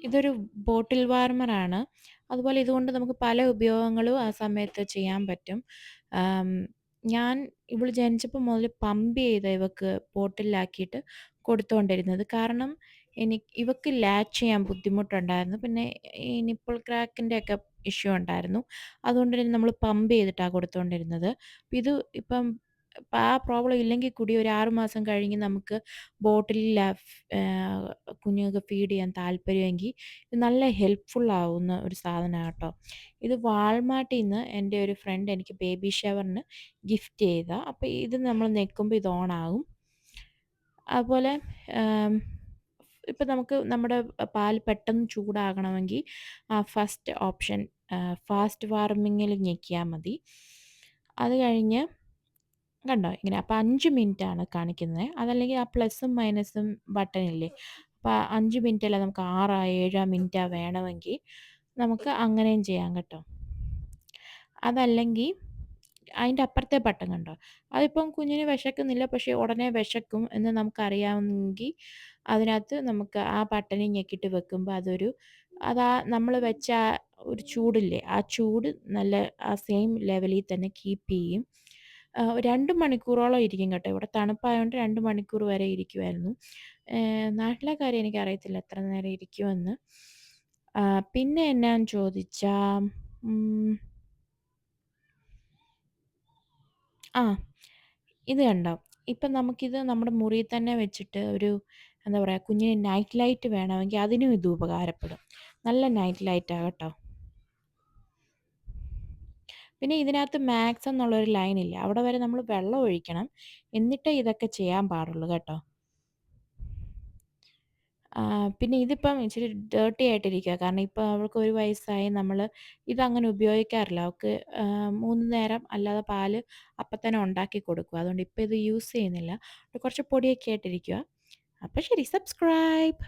ഇതൊരു ബോട്ടിൽ വാർമറാണ്. അതുപോലെ ഇതുകൊണ്ട് നമുക്ക് പല ഉപയോഗങ്ങളും ആ സമയത്ത് ചെയ്യാൻ പറ്റും. ആം, ഞാൻ ഇവള് ജനിച്ചപ്പം മുതല് പമ്പ് ചെയ്താ ഇവക്ക് ബോട്ടിലിലാക്കിയിട്ട് കൊടുത്തോണ്ടിരുന്നത്. കാരണം ഇവക്ക് ലാച്ച് ചെയ്യാൻ ബുദ്ധിമുട്ടുണ്ടായിരുന്നു. പിന്നെ ഈ നിപ്പിൾ ക്രാക്കിൻ്റെയൊക്കെ ഇഷ്യൂ ഉണ്ടായിരുന്നു. അതുകൊണ്ട് തന്നെ നമ്മള് പമ്പ് ചെയ്തിട്ടാ കൊടുത്തോണ്ടിരുന്നത്. ഇത് ഇപ്പം ആ പ്രോബ്ലം ഇല്ലെങ്കിൽ കൂടി ഒരു 6 മാസം കഴിഞ്ഞ് നമുക്ക് ബോട്ടിലിൽ കുഞ്ഞുങ്ങൾക്ക് ഫീഡ് ചെയ്യാൻ താല്പര്യമെങ്കിൽ ഇത് നല്ല ഹെൽപ്ഫുൾ ആവുന്ന ഒരു സാധനമാണ് കേട്ടോ. ഇത് വാൾമാർട്ടിന്ന് എൻ്റെ ഒരു ഫ്രണ്ട് എനിക്ക് ബേബി ഷവറിന് ഗിഫ്റ്റ് ചെയ്തതാ. അപ്പോൾ ഇത് നമ്മൾ ഞെക്കുമ്പോൾ ഇത് ഓൺ ആകും. അതുപോലെ ഇപ്പം നമുക്ക് നമ്മുടെ പാൽ പെട്ടെന്ന് ചൂടാകണമെങ്കിൽ ഫസ്റ്റ് ഓപ്ഷൻ ഫാസ്റ്റ് വാർമിങ്ങിൽ ഞെക്കിയാൽ മതി. അത് കഴിഞ്ഞ് കണ്ടോ ഇങ്ങനെ. അപ്പോൾ 5 മിനിറ്റാണ് കാണിക്കുന്നത്. അതല്ലെങ്കിൽ ആ പ്ലസും മൈനസും ബട്ടണില്ലേ, അപ്പോൾ 5 മിനിറ്റല്ല നമുക്ക് 6 7 മിനിറ്റാ വേണമെങ്കിൽ നമുക്ക് അങ്ങനെയും ചെയ്യാം കേട്ടോ. അതല്ലെങ്കിൽ അതിൻ്റെ അപ്പുറത്തെ ബട്ടൺ കണ്ടോ, അതിപ്പം കുഞ്ഞിന് വിശക്കുന്നില്ല പക്ഷേ ഉടനെ വിശക്കും എന്ന് നമുക്കറിയാമെങ്കിൽ അതിനകത്ത് നമുക്ക് ആ ബട്ടണിൽ ഞെക്കിയിട്ട് വെക്കുമ്പോൾ അതാ നമ്മൾ വെച്ച ആ ഒരു ചൂടില്ലേ, ആ ചൂട് നല്ല ആ സെയിം ലെവലിൽ തന്നെ കീപ്പ് ചെയ്യും. 2 മണിക്കൂറോളം ഇരിക്കും കേട്ടോ. ഇവിടെ തണുപ്പായതുകൊണ്ട് 2 മണിക്കൂർ വരെ ഇരിക്കുമായിരുന്നു. നാട്ടിലെ കാര്യം എനിക്കറിയത്തില്ല എത്ര നേരം ഇരിക്കുമെന്ന്. പിന്നെ എന്നാന്ന് ചോദിച്ചാ ഉം, ആ ഇത് കണ്ടോ, ഇപ്പം നമുക്കിത് നമ്മുടെ മുറിയിൽ തന്നെ വെച്ചിട്ട് എന്താ പറയുക, കുഞ്ഞിന് നൈറ്റ് ലൈറ്റ് വേണമെങ്കിൽ അതിനും ഇത് ഉപകാരപ്പെടും. നല്ല നൈറ്റ് ലൈറ്റാ കേട്ടോ. പിന്നെ ഇതിനകത്ത് മാക്സ് എന്നുള്ളൊരു ലൈനില്ലേ, അവിടെ വരെ നമ്മൾ വെള്ളം ഒഴിക്കണം. എന്നിട്ടേ ഇതൊക്കെ ചെയ്യാൻ പാടുള്ളൂ കേട്ടോ. പിന്നെ ഇതിപ്പം ഇച്ചിരി ഡേർട്ടി ആയിട്ടിരിക്കുകയാ. കാരണം ഇപ്പം അവൾക്ക് 1 വയസ്സായി. ഇതങ്ങനെ ഉപയോഗിക്കാറില്ല. അവൾക്ക് 3 നേരം അല്ലാതെ പാല് അപ്പം തന്നെ ഉണ്ടാക്കി കൊടുക്കും. അതുകൊണ്ട് ഇപ്പം ഇത് യൂസ് ചെയ്യുന്നില്ല. കുറച്ച് പൊടിയൊക്കെ ആയിട്ടിരിക്കുവാ. അപ്പം ശരി, സബ്സ്ക്രൈബ്.